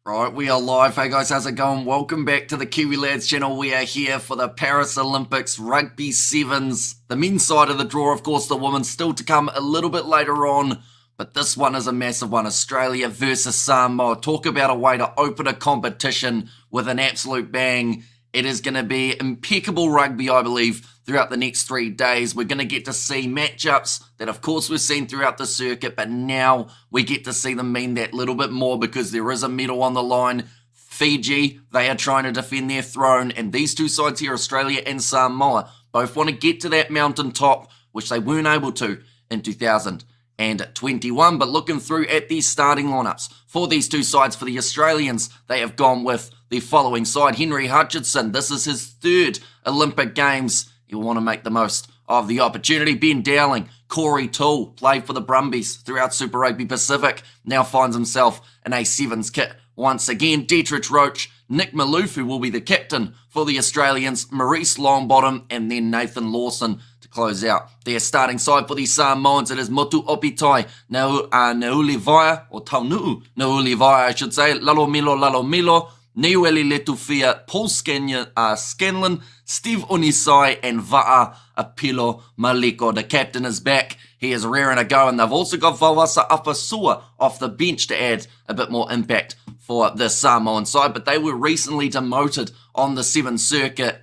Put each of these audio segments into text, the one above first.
Right, we are live. Hey guys, how's it going? Welcome back to the Kiwi Lads channel. We are here for the Paris Olympics Rugby Sevens. The men's side of the draw, of course, the women's still to come a little bit later on. But this one is a massive one. Australia versus Samoa. Talk about a way to open a competition with an absolute bang. It is going to be impeccable rugby, I believe, throughout the next 3 days. We're going to get to see matchups that, of course, we've seen throughout the circuit, but now we get to see them mean that little bit more because there is a medal on the line. Fiji, they are trying to defend their throne, and these two sides here, Australia and Samoa, both want to get to that mountaintop, which they weren't able to in 2021. But looking through at these starting lineups for these two sides, for the Australians, they have gone with the following side. Henry Hutchinson, this is his third Olympic Games. He'll want to make the most of the opportunity. Ben Dowling, Corey Toole, played for the Brumbies throughout Super Rugby Pacific, now finds himself in a Sevens kit once again. Dietrich Roach, Nick Maloof, who will be the captain for the Australians, Maurice Longbottom, and then Nathan Lawson to close out their starting side. For the Samoans, it is Motu Opitai, Naulivaia, or Taunuu Naulivaia, I should say, Lalomilo, Niueli Letufia, Paul Scanlon, Steve Unisai, and Va'a Apilo Maliko. The captain is back. He is raring to go, and they've also got Vawasa Apasua off the bench to add a bit more impact for the Samoan side, but they were recently demoted on the Sevens circuit.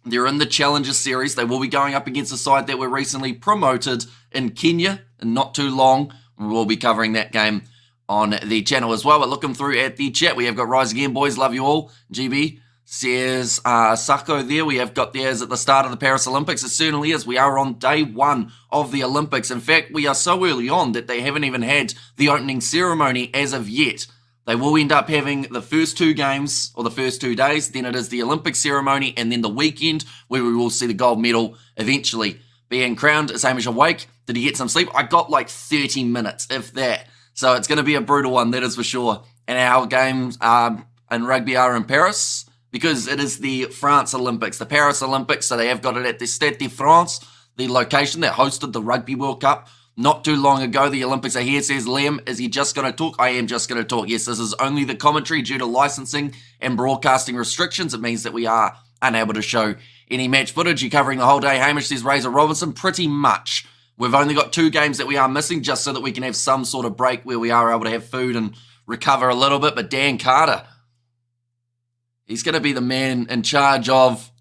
They're in the Challenger Series. They will be going up against a side that were recently promoted in Kenya in not too long. We'll be covering that game on the channel as well. But looking through at the chat, we have got Rise Again, boys. Love you all. GB says Sako there. We have got theirs at the start of the Paris Olympics. It certainly is. We are on day one of the Olympics. In fact, we are so early on that they haven't even had the opening ceremony as of yet. They will end up having the first two games, or the first 2 days. Then it is the Olympic ceremony, and then the weekend where we will see the gold medal eventually being crowned. Is Hamish awake? Did he get some sleep? I got like 30 minutes, if that. So it's going to be a brutal one, that is for sure. And our games in rugby are in Paris because it is the France Olympics, the Paris Olympics. So they have got it at the Stade de France, the location that hosted the Rugby World Cup not too long ago. The Olympics are here, says Liam. Is he just going to talk? I am just going to talk. Yes, this is only the commentary due to licensing and broadcasting restrictions. It means that we are unable to show any match footage. You're covering the whole day. Hamish says Razor Robinson. Pretty much. We've only got 2 games that we are missing just so that we can have some sort of break where we are able to have food and recover a little bit. But Dan Carter, he's going to be the man in charge of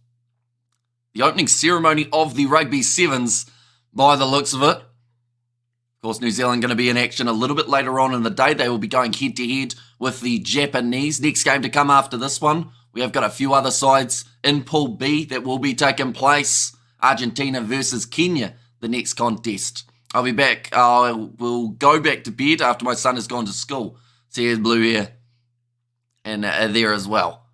the opening ceremony of the Rugby Sevens by the looks of it. Of course, New Zealand going to be in action a little bit later on in the day. They will be going head-to-head with the Japanese. Next game to come after this one, we have got a few other sides in Pool B that will be taking place. Argentina versus Kenya, the next contest. I'll be back. I will go back to bed after my son has gone to school. See, here's Blue here and there as well.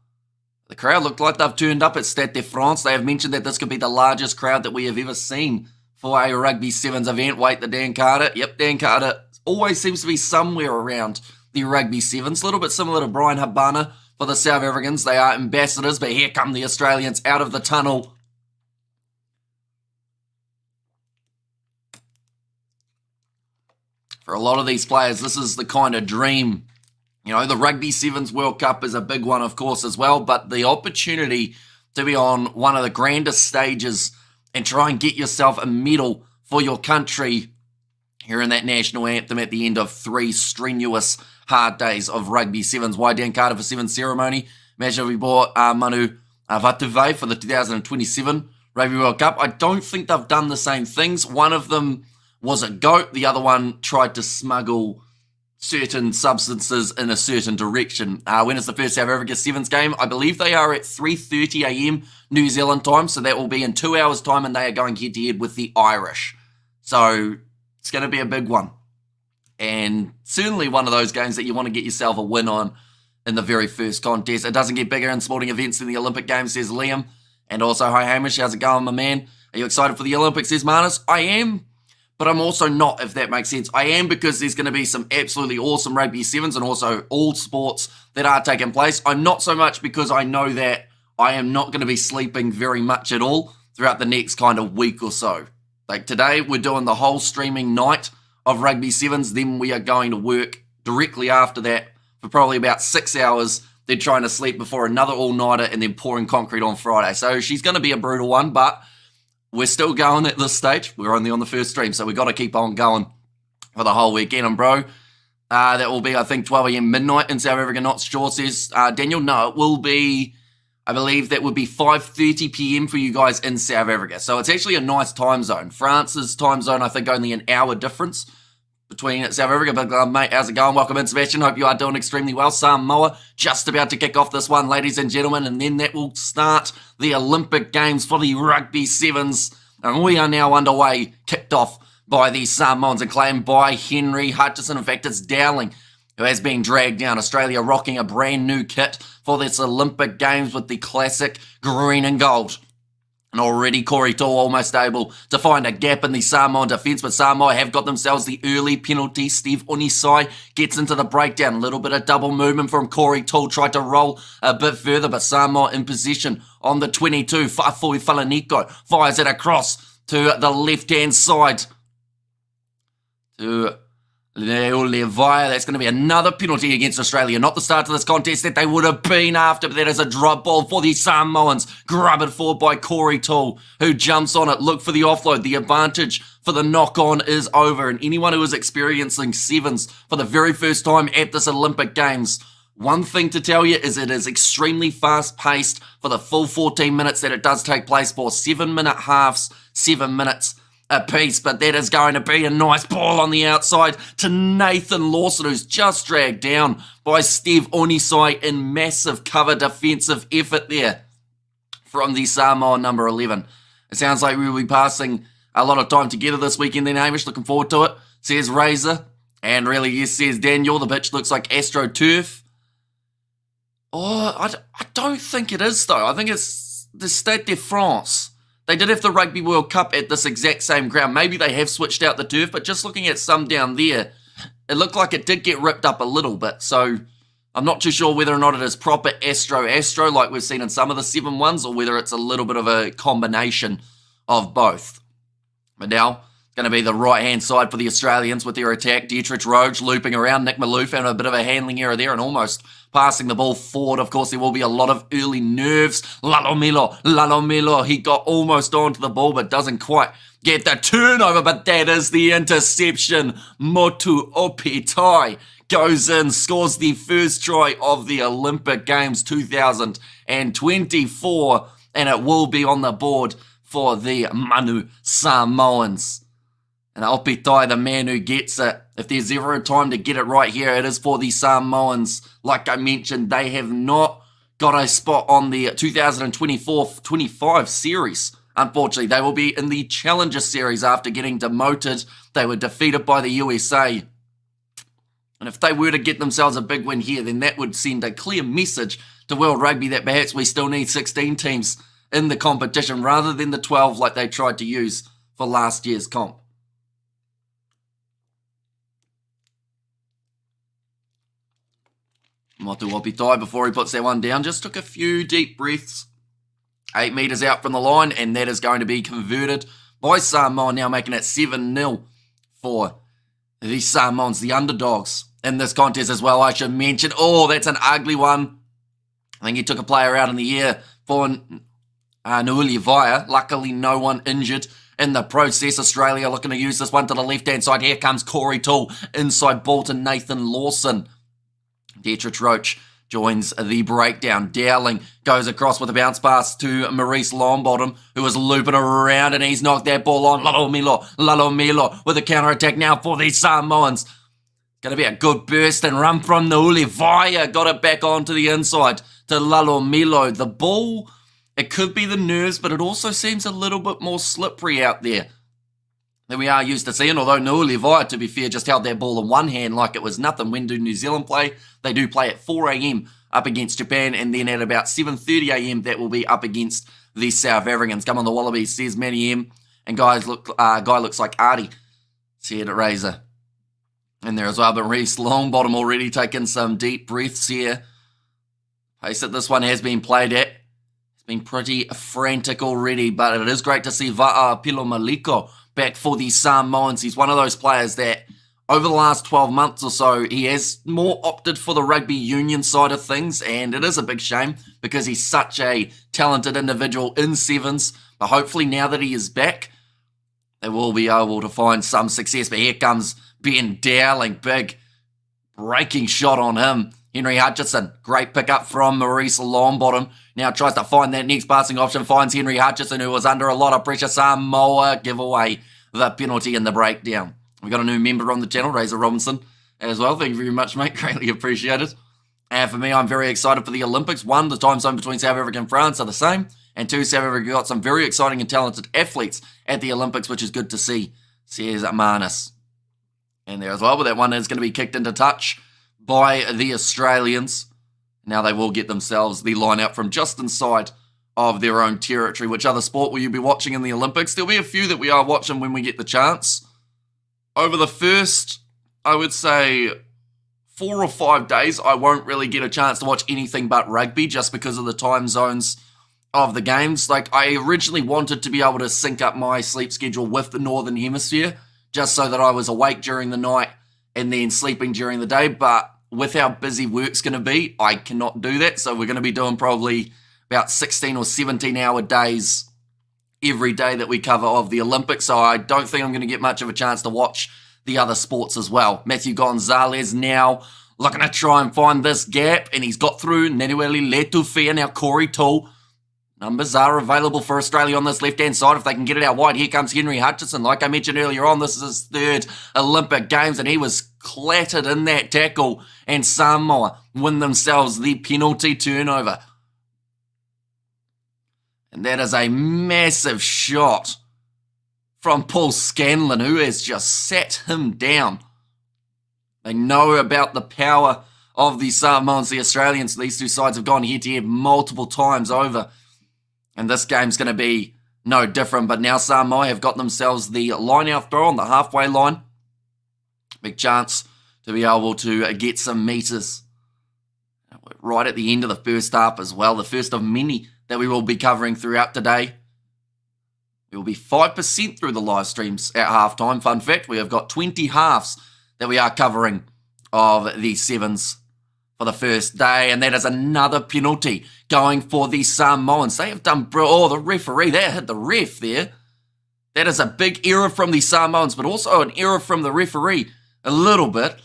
The crowd looked like they've turned up at Stade de France. They have mentioned that this could be the largest crowd that we have ever seen for a Rugby Sevens event. Wait, the Dan Carter. Yep, Dan Carter always seems to be somewhere around the Rugby Sevens. A little bit similar to Brian Habana for the South Africans. They are ambassadors, but here come the Australians out of the tunnel. For a lot of these players, this is the kind of dream. You know, the Rugby Sevens World Cup is a big one, of course, as well, but the opportunity to be on one of the grandest stages and try and get yourself a medal for your country, hearing that national anthem at the end of 3 strenuous, hard days of Rugby Sevens. Why Dan Carter for Sevens ceremony? Imagine if we bought Manu Samoa for the 2027 Rugby World Cup. I don't think they've done the same things. One of them was a goat. The other one tried to smuggle certain substances in a certain direction. When is the first South Africa Sevens game? I believe they are at 3:30 a.m. New Zealand time, so that will be in 2 hours' time, and they are going head-to-head with the Irish. So it's going to be a big one. And certainly one of those games that you want to get yourself a win on in the very first contest. It doesn't get bigger in sporting events than the Olympic Games, says Liam. And also, hi Hamish, how's it going, my man? Are you excited for the Olympics, says Manus? I am. But I'm also not, if that makes sense. I am because there's going to be some absolutely awesome Rugby Sevens and also all sports that are taking place. I'm not so much because I know that I am not going to be sleeping very much at all throughout the next kind of week or so. Like today, we're doing the whole streaming night of Rugby Sevens. Then we are going to work directly after that for probably about 6 hours. They're trying to sleep before another all-nighter and then pouring concrete on Friday. So she's going to be a brutal one, but we're still going at this stage. We're only on the first stream, so we've got to keep on going for the whole weekend. And bro, that will be, I think, 12 a.m. midnight in South Africa. Not sure, says Daniel. No, it will be, I believe that would be 5:30 p.m. for you guys in South Africa. So it's actually a nice time zone. France's time zone, I think, only an hour difference between South Africa. But mate, how's it going? Welcome in, Sebastian. Hope you are doing extremely well. Samoa just about to kick off this one, ladies and gentlemen, and then that will start the Olympic Games for the Rugby Sevens. And we are now underway, kicked off by the Samoans and claimed by Henry Hutchison. In fact, it's Dowling who has been dragged down. Australia rocking a brand new kit for this Olympic Games with the classic green and gold. And already Corey Tall almost able to find a gap in the Samoan defence, but Samoa have got themselves the early penalty. Steve Onisai gets into the breakdown. A little bit of double movement from Corey Tall. Tried to roll a bit further, but Samoa in position on the 22. Fafui Falaniko fires it across to the left-hand side to Leo Levi. That's going to be another penalty against Australia. Not the start to this contest that they would have been after, but that is a drop ball for the Samoans. Grab it forward by Corey Tall, who jumps on it. Look for the offload. The advantage for the knock-on is over. And anyone who is experiencing sevens for the very first time at this Olympic Games, one thing to tell you is it is extremely fast-paced for the full 14 minutes that it does take place for. 7-minute halves, 7 minutes a piece, but that is going to be a nice ball on the outside to Nathan Lawson, who's just dragged down by Steve Onisai in massive cover defensive effort there from the Samoa number 11. It sounds like we will be passing a lot of time together this weekend then, Hamish. Looking forward to it, says Razor. And really, yes, says Daniel. The pitch looks like AstroTurf. Oh, I don't think it is, though. I think it's the Stade de France. They did have the Rugby World Cup at this exact same ground. Maybe they have switched out the turf, but just looking at some down there, it looked like it did get ripped up a little bit. So I'm not too sure whether or not it is proper Astro like we've seen in some of the 7 ones, or whether it's a little bit of a combination of both. But now, it's going to be the right-hand side for the Australians with their attack. Dietrich Roge looping around. Nick Malou found a bit of a handling error there and almost passing the ball forward. Of course, there will be a lot of early nerves. Lalomilo, he got almost onto the ball, but doesn't quite get the turnover, but that is the interception. Motu Opitai goes in, scores the first try of the Olympic Games 2024, and it will be on the board for the Manu Samoans. And Opitai, the man who gets it. If there's ever a time to get it right here, it is for the Samoans. Like I mentioned, they have not got a spot on the 2024-25 series. Unfortunately, they will be in the Challenger Series after getting demoted. They were defeated by the USA. And if they were to get themselves a big win here, then that would send a clear message to World Rugby that perhaps we still need 16 teams in the competition rather than the 12 like they tried to use for last year's comp. Motu Opitai, before he puts that one down, just took a few deep breaths. 8 metres out from the line, and that is going to be converted by Samoa, now making it 7-0 for the Samoans, the underdogs in this contest as well, I should mention. Oh, that's an ugly one. I think he took a player out in the air for Nuuli Vaya. Luckily, no one injured in the process. Australia looking to use this one to the left-hand side. Here comes Corey Tall, inside ball to Nathan Lawson. Dietrich Roach joins the breakdown. Dowling goes across with a bounce pass to Maurice Longbottom, who was looping around, and he's knocked that ball on. Lalomilo with a counter-attack now for the Samoans. Going to be a good burst and run from Nuuli Vaya. Got it back onto the inside to Lalomilo. The ball, it could be the nerves, but it also seems a little bit more slippery out there than we are used to seeing, although Nuuli Vaya, to be fair, just held that ball in one hand like it was nothing. When do New Zealand play? They do play at 4 a.m. up against Japan, and then at about 7:30 a.m. that will be up against the South Africans. Come on, the Wallabies, says Manny M. And guy looks like Artie, said at Razor. In there as well, but Reece Longbottom already taking some deep breaths here. Pace that this one has been played at. It's been pretty frantic already, but it is great to see Va'a Pilomaliko back for the Samoans. He's one of those players that over the last 12 months or so, he has more opted for the rugby union side of things, and it is a big shame because he's such a talented individual in sevens. But hopefully now that he is back, they will be able to find some success. But here comes Ben Dowling, big breaking shot on him. Henry Hutchison, great pickup from Maurice Longbottom. Now tries to find that next passing option, finds Henry Hutchison, who was under a lot of pressure. Samoa give away the penalty in the breakdown. We've got a new member on the channel, Razor Robinson, as well. Thank you very much, mate. Greatly appreciated. And for me, I'm very excited for the Olympics. One, the time zone between South Africa and France are the same. And two, South Africa got some very exciting and talented athletes at the Olympics, which is good to see, says Manus. And there as well, but that one is going to be kicked into touch by the Australians. Now they will get themselves the line out from just inside of their own territory. Which other sport will you be watching in the Olympics? There'll be a few that we are watching when we get the chance. Over the first, I would say, 4 or 5 days, I won't really get a chance to watch anything but rugby just because of the time zones of the games. Like, I originally wanted to be able to sync up my sleep schedule with the Northern Hemisphere just so that I was awake during the night and then sleeping during the day, but with how busy work's going to be, I cannot do that. So we're going to be doing probably about 16 or 17 hour days every day that we cover of the Olympics. So I don't think I'm going to get much of a chance to watch the other sports as well. Matthew Gonzalez now looking to try and find this gap, and he's got through. Nenueli Letufia, now Corey Toole. Numbers are available for Australia on this left-hand side if they can get it out wide. Here comes Henry Hutchison. Like I mentioned earlier on, this is his third Olympic Games, and he was clattered in that tackle, and Samoa win themselves the penalty turnover. And that is a massive shot from Paul Scanlon, who has just sat him down. They know about the power of the Samoans, the Australians. These two sides have gone head-to-head multiple times over. And this game's going to be no different. But now Samoa have got themselves the line-out throw on the halfway line. Big chance to be able to get some meters right at the end of the first half as well. The first of many that we will be covering throughout today. We will be 5% through the live streams at halftime. Fun fact, we have got 20 halves that we are covering of the Sevens for the first day. And that is another penalty going for the Samoans. They have done... Oh, the referee, that hit the ref there. That is a big error from the Samoans, but also an error from the referee a little bit.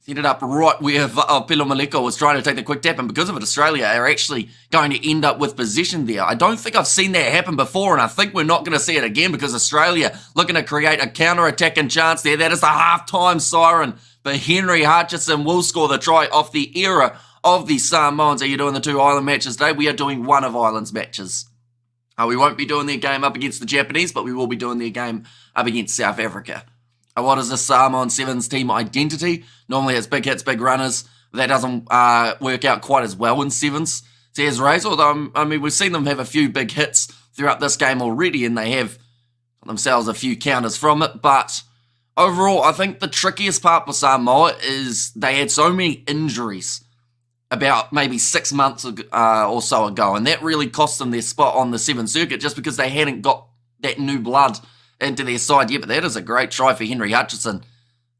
He ended up right where Pilo Maleko was trying to take the quick tap, and because of it, Australia are actually going to end up with possession there. I don't think I've seen that happen before, and I think we're not going to see it again because Australia looking to create a counter-attacking chance there. That is the half-time siren, but Henry Hutchison will score the try off the error of the Samoans. Are you doing the two Island matches today? We are doing one of Ireland's matches. We won't be doing their game up against the Japanese, but we will be doing their game up against South Africa. What is the Samoa Sevens team identity? Normally it's big hits, big runners. That doesn't work out quite as well in sevens, says Razor. Although, I mean, we've seen them have a few big hits throughout this game already, and they have themselves a few counters from it. But overall, I think the trickiest part for Samoa is they had so many injuries about maybe 6 months or so ago, and that really cost them their spot on the Seven Circuit just because they hadn't got that new blood into their side yet. But that is a great try for Henry Hutchison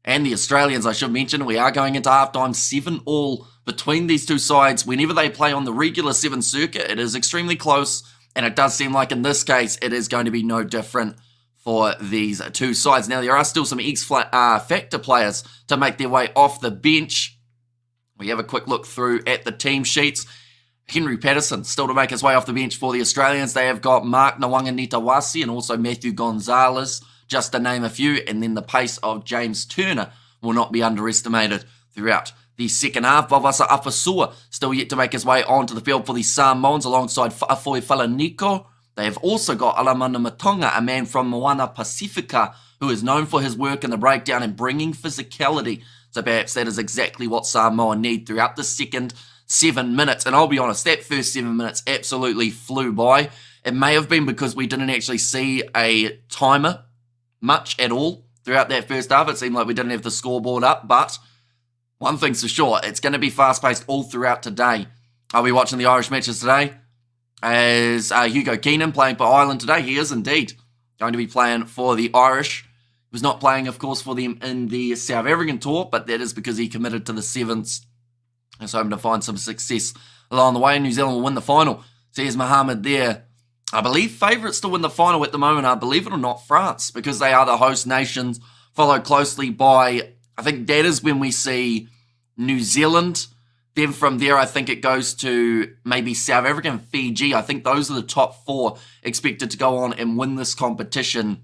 and the Australians. I should mention we are going into halftime 7-all between these two sides. Whenever they play on the regular Seven Circuit, it is extremely close, and it does seem like in this case it is going to be no different for these two sides. Now there are still some X-Factor players to make their way off the bench. We have a quick look through at the team sheets. Henry Patterson still to make his way off the bench for the Australians. They have got Mark Nawanga-Nitawasi and also Matthew Gonzalez, just to name a few. And then the pace of James Turner will not be underestimated throughout the second half. Vavasa Afasua still yet to make his way onto the field for the Samoans alongside Fa'afoi Falaniko. They have also got Alamana Matonga, a man from Moana Pacifica, who is known for his work in the breakdown and bringing physicality. So perhaps that is exactly what Samoa need throughout the second 7 minutes. And I'll be honest, that first 7 minutes absolutely flew by. It may have been because we didn't actually see a timer much at all throughout that first half. It seemed like we didn't have the scoreboard up, but one thing's for sure, it's going to be fast-paced all throughout today. Are we watching the Irish matches today? As Hugo Keenan playing for Ireland today, he is indeed going to be playing for the Irish. was not playing, of course, for them in the South African tour, but that is because he committed to the Sevens. He's hoping to find some success along the way, and New Zealand will win the final. So here's Mohammed there. I believe favourites to win the final at the moment are, believe it or not, France, because they are the host nations, followed closely by, I think that is when we see New Zealand. Then from there, I think it goes to maybe South Africa and Fiji. I think those are the top 4 expected to go on and win this competition,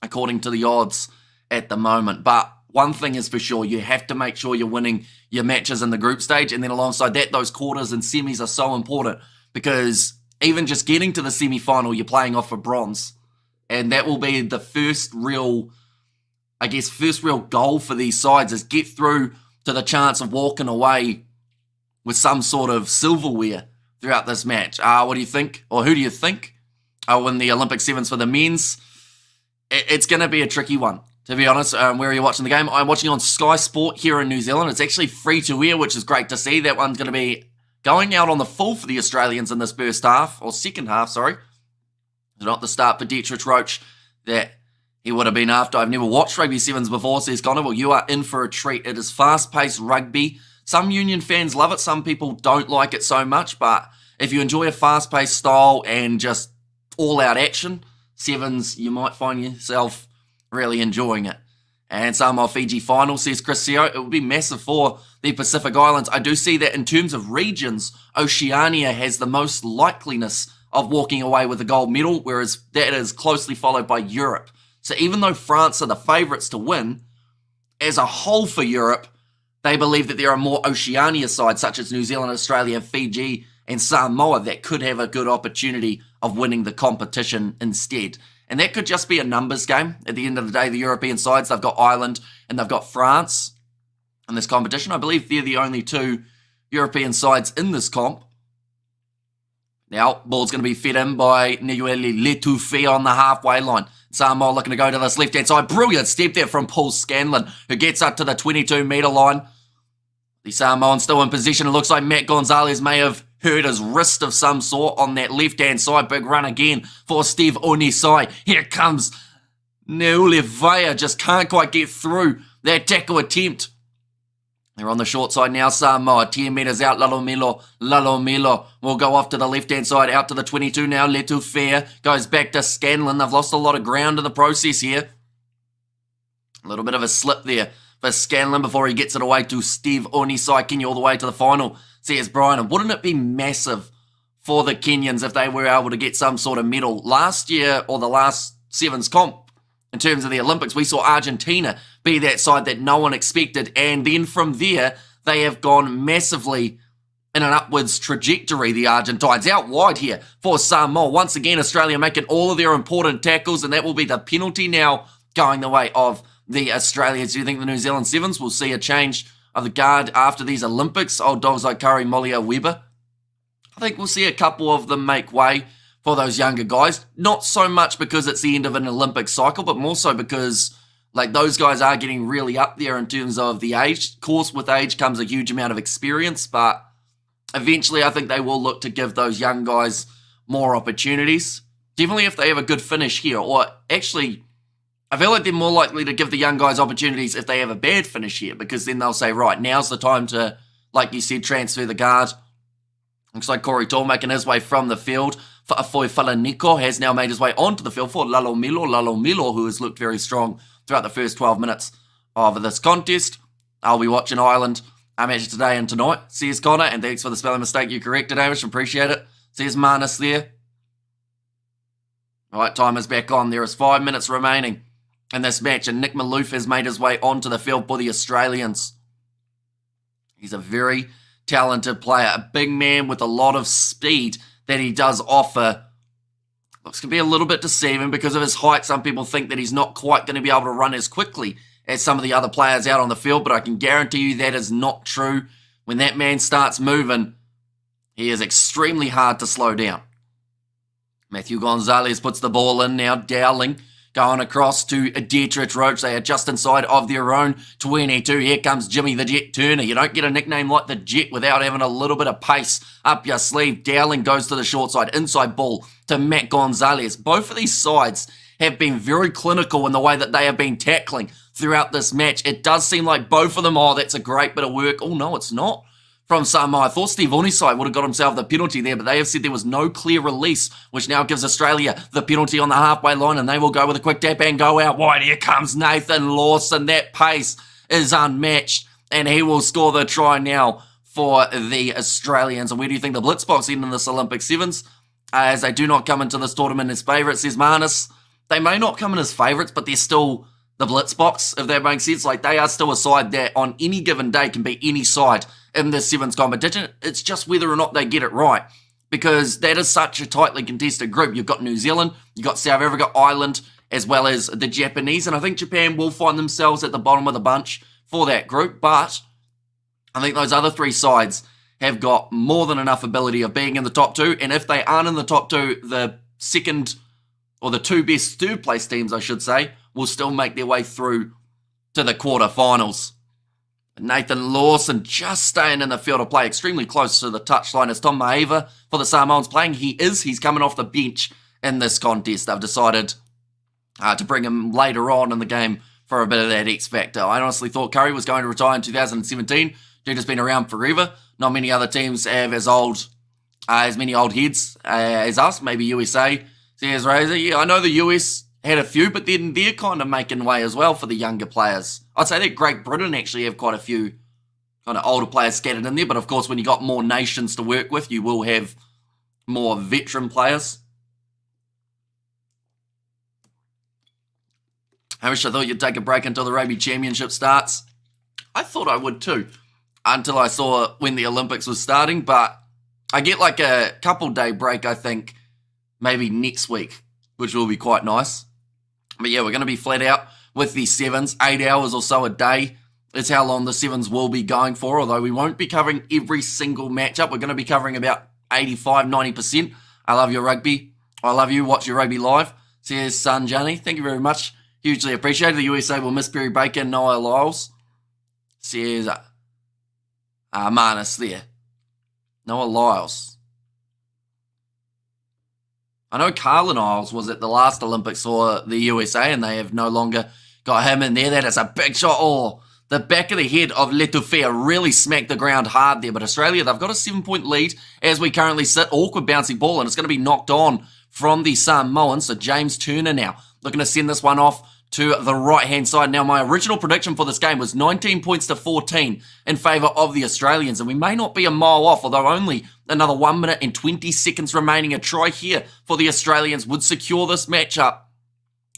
according to the odds at the moment. But one thing is for sure, you have to make sure you're winning your matches in the group stage. And then alongside that, those quarters and semis are so important, because even just getting to the semi-final, you're playing off for bronze. And that will be the first real goal for these sides, is get through to the chance of walking away with some sort of silverware throughout this match. What do you think? Or who do you think will win the Olympic Sevens for the men's? It's going to be a tricky one, to be honest. Where are you watching the game? I'm watching on Sky Sport here in New Zealand. It's actually free to air, which is great to see. That one's going to be going out on the full for the Australians in this first half, or second half, sorry. Not the start for Dietrich Roach that he would have been after. I've never watched Rugby Sevens before, says Connor. Well, you are in for a treat. It is fast-paced rugby. Some Union fans love it. Some people don't like it so much. But if you enjoy a fast-paced style and just all-out action, Sevens, you might find yourself really enjoying it. And Samoa Fiji final, says Chris Seo. It would be massive for the Pacific Islands. I do see that in terms of regions, Oceania has the most likeliness of walking away with a gold medal, whereas that is closely followed by Europe. So even though France are the favourites to win, as a whole for Europe, they believe that there are more Oceania sides, such as New Zealand, Australia, Fiji, and Samoa, that could have a good opportunity of winning the competition instead. And that could just be a numbers game. At the end of the day, the European sides, they've got Ireland and they've got France in this competition. I believe they're the only 2 European sides in this comp. Now, ball's going to be fed in by Niueli Letufi on the halfway line. Samoa looking to go to this left-hand side. Brilliant step there from Paul Scanlon, who gets up to the 22-metre line. The Samoan still in position. It looks like Matt Gonzalez may have hurt his wrist of some sort on that left-hand side. Big run again for Steve Onisai. Here comes Neulevaya. Just can't quite get through that tackle attempt. They're on the short side now, Samoa. 10 metres out, Lalomilo will go off to the left-hand side, out to the 22 now. Letufair goes back to Scanlon. They've lost a lot of ground in the process here. A little bit of a slip there for Scanlon before he gets it away to Steve Onisai. Kenya all the way to the final, says Brian. And wouldn't it be massive for the Kenyans if they were able to get some sort of medal? Last year, or the last Sevens comp, in terms of the Olympics, we saw Argentina be that side that no one expected. And then from there, they have gone massively in an upwards trajectory, the Argentines. Out wide here for Samoa. Once again, Australia making all of their important tackles, and that will be the penalty now going the way of the Australians. Do you think the New Zealand Sevens will see a change of the guard after these Olympics? Old dogs like Curry, Molia, Weber. I think we'll see a couple of them make way for those younger guys. Not so much because it's the end of an Olympic cycle, but more so because those guys are getting really up there in terms of the age. Of course, with age comes a huge amount of experience, but eventually I think they will look to give those young guys more opportunities. Definitely if they have a good finish here, or actually, I feel like they're more likely to give the young guys opportunities if they have a bad finish here, because then they'll say, right, now's the time to, like you said, transfer the guard. Looks like Corey Tall making his way from the field. Fa'afoi Falaniko has now made his way onto the field for Lalomilo, who has looked very strong throughout the first 12 minutes of this contest. I'll be watching Ireland match today and tonight, says Connor, and thanks for the spelling mistake you corrected, Amish, appreciate it, says Manus there. All right, time is back on. There is 5 minutes remaining in this match, and Nick Maloof has made his way onto the field for the Australians. He's a very talented player, a big man with a lot of speed that he does offer. Looks to be a little bit deceiving because of his height. Some people think that he's not quite going to be able to run as quickly as some of the other players out on the field, but I can guarantee you that is not true. When that man starts moving, he is extremely hard to slow down. Matthew Gonzalez puts the ball in now. Dowling going across to Dietrich Roach. They are just inside of their own 22. Here comes Jimmy the Jet Turner. You don't get a nickname like the Jet without having a little bit of pace up your sleeve. Dowling goes to the short side. Inside ball to Matt Gonzalez. Both of these sides have been very clinical in the way that they have been tackling throughout this match. It does seem like both of them, oh, that's a great bit of work. Oh, no, it's not. From Samoa. I thought Steve Onisai would have got himself the penalty there, but they have said there was no clear release, which now gives Australia the penalty on the halfway line, and they will go with a quick tap and go out wide. Here comes Nathan Lawson. That pace is unmatched, and he will score the try now for the Australians. And where do you think the Blitzbox end in this Olympic Sevens? As they do not come into this tournament as favourites, says Manus. They may not come in as favourites, but they're still the Blitzbox, if that makes sense. Like, they are still a side that on any given day can beat any side in this Sevens competition. It's just whether or not they get it right, because that is such a tightly contested group. You've got New Zealand, you've got South Africa, Ireland, as well as the Japanese, and I think Japan will find themselves at the bottom of the bunch for that group, but I think those other three sides have got more than enough ability of being in the top two, and if they aren't in the top two, the second, or the two best third place teams, I should say, will still make their way through to the quarterfinals. Nathan Lawson just staying in the field of play, extremely close to the touchline as Tom Maeva for the Samoans playing. He's coming off the bench in this contest. They've decided to bring him later on in the game for a bit of that X factor. I honestly thought Curry was going to retire in 2017. Dude has been around forever. Not many other teams have as many old heads as us. Maybe USA, says Razor. Yeah, I know the US had a few, but then they're kind of making way as well for the younger players. I'd say that Great Britain actually have quite a few kind of older players scattered in there, but of course when you got more nations to work with, you will have more veteran players. Hamish, I thought you'd take a break until the Rugby Championship starts. I thought I would too, until I saw when the Olympics was starting, but I get like a couple day break, I think, maybe next week, which will be quite nice. But yeah, we're going to be flat out with the Sevens. 8 hours or so a day is how long the Sevens will be going for, although we won't be covering every single matchup. We're going to be covering about 85-90%. I love your rugby. I love you. Watch your rugby live. Says Sanjani. Thank you very much. Hugely appreciated. The USA will miss Perry Baker and Noah Lyles. Says Manus there. Noah Lyles. I know Carlin Isles was at the last Olympics for the USA, and they have no longer got him in there. That is a big shot. Oh, the back of the head of Letufea really smacked the ground hard there. But Australia, they've got a 7-point lead as we currently sit. Awkward bouncy ball, and it's going to be knocked on from the Samoans. So James Turner now looking to send this one off to the right-hand side. Now, my original prediction for this game was 19 points to 14 in favour of the Australians, and we may not be a mile off, although only another 1 minute and 20 seconds remaining. A try here for the Australians would secure this matchup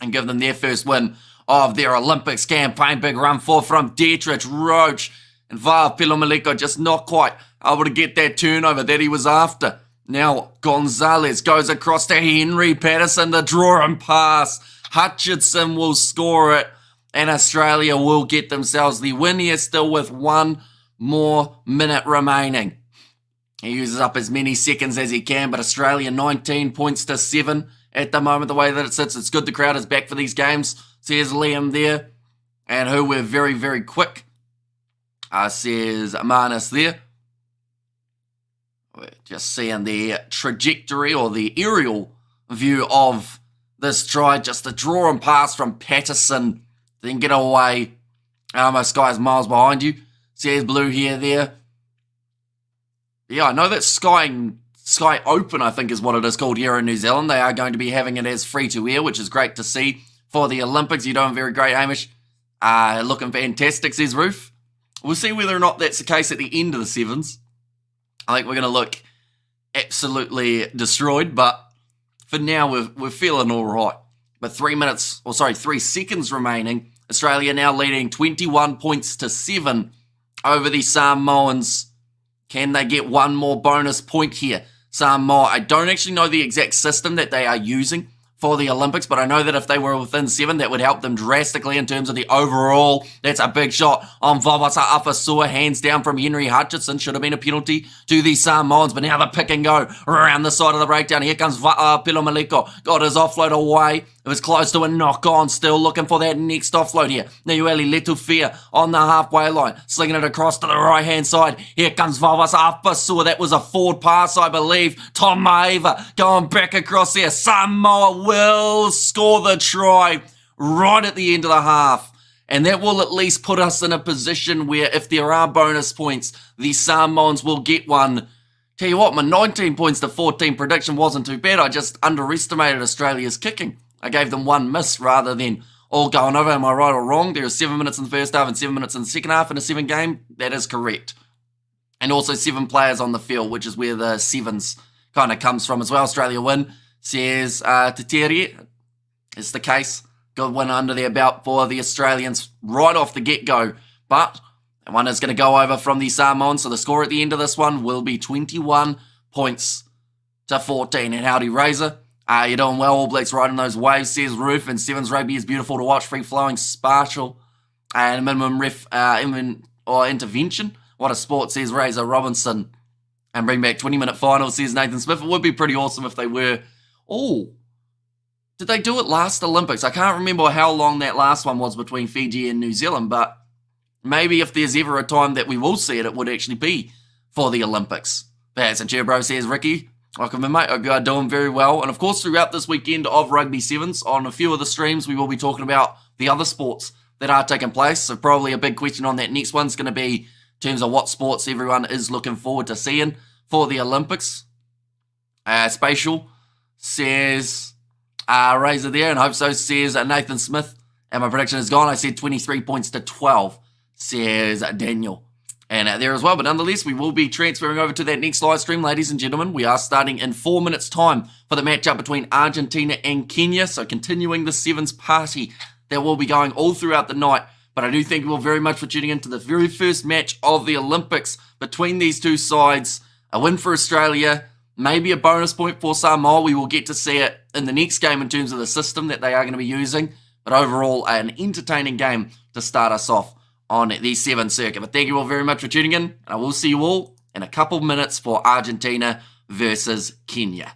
and give them their first win of their Olympics campaign. Big run forward from Dietrich, Roach, and Vav Pilomaleko just not quite able to get that turnover that he was after. Now, Gonzalez goes across to Henry Patterson, the draw and pass. Hutchinson will score it, and Australia will get themselves the win here, still with 1 more minute remaining. He uses up as many seconds as he can, but Australia 19 points to 7 at the moment, the way that it sits. It's good the crowd is back for these games, says Liam there, and who we're very, very quick, says Manus there. We're just seeing the trajectory or the aerial view of this try, just a draw and pass from Patterson. Then get away. Almost Sky's miles behind you. Says Blue here, there. Yeah, I know that Sky Open, I think is what it is called here in New Zealand. They are going to be having it as free to air, which is great to see for the Olympics. You're doing very great, Hamish. Looking fantastic, says Roof. We'll see whether or not that's the case at the end of the Sevens. I think we're going to look absolutely destroyed, but for now, we're feeling all right. But 3 seconds remaining. Australia now leading 21 points to 7 over the Samoans. Can they get one more bonus point here? Samoa, I don't actually know the exact system that they are using for the Olympics, but I know that if they were within 7, that would help them drastically in terms of the overall. That's a big shot on Vavasa Afasua, hands down from Henry Hutchinson. Should have been a penalty to the Samoans, but now the pick and go around the side of the breakdown. Here comes Pilomaleko, got his offload away It was close to a knock-on, still looking for that next offload here. Niueli Letufia on the halfway line, slinging it across to the right-hand side. Here comes Vavas Afasua. That was a forward pass, I believe. Tom Maeva going back across there. Samoa will score the try right at the end of the half. And that will at least put us in a position where if there are bonus points, the Samoans will get one. Tell you what, my 19 points to 14 prediction wasn't too bad. I just underestimated Australia's kicking. I gave them one miss rather than all going over. Am I right or wrong? There are 7 minutes in the first half and 7 minutes in the second half in a 7 game. That is correct. And also 7 players on the field, which is where the sevens kind of comes from as well. Australia win, says Teteri. It's the case. Good win under their belt for the Australians right off the get-go. But one is going to go over from the Samoans. So the score at the end of this one will be 21 points to 14. And howdy, Razor. You're doing well, All Blacks riding those waves, says Roof, and Sevens Rugby is beautiful to watch, free-flowing, sparkle, and minimum ref intervention. What a sport, says Razor Robinson. And bring back 20-minute finals, says Nathan Smith. It would be pretty awesome if they were. Oh, did they do it last Olympics? I can't remember how long that last one was between Fiji and New Zealand, but maybe if there's ever a time that we will see it, it would actually be for the Olympics. That's a cheer, bro, says Ricky. Welcome in, mate. Hope you are doing very well. And of course, throughout this weekend of Rugby Sevens, on a few of the streams, we will be talking about the other sports that are taking place. So probably a big question on that next one's going to be in terms of what sports everyone is looking forward to seeing for the Olympics. Spatial says Razor there, and hope so, says Nathan Smith. And my prediction is gone. I said 23 points to 12, says Daniel. And there as well, but nonetheless, we will be transferring over to that next live stream, ladies and gentlemen. We are starting in 4 minutes' time for the matchup between Argentina and Kenya. So continuing the Sevens party that will be going all throughout the night. But I do thank you all very much for tuning in to the very first match of the Olympics between these two sides. A win for Australia, maybe a bonus point for Samoa. We will get to see it in the next game in terms of the system that they are going to be using. But overall, an entertaining game to start us off on the 7 circuit. But thank you all very much for tuning in. And I will see you all in a couple minutes for Argentina versus Kenya.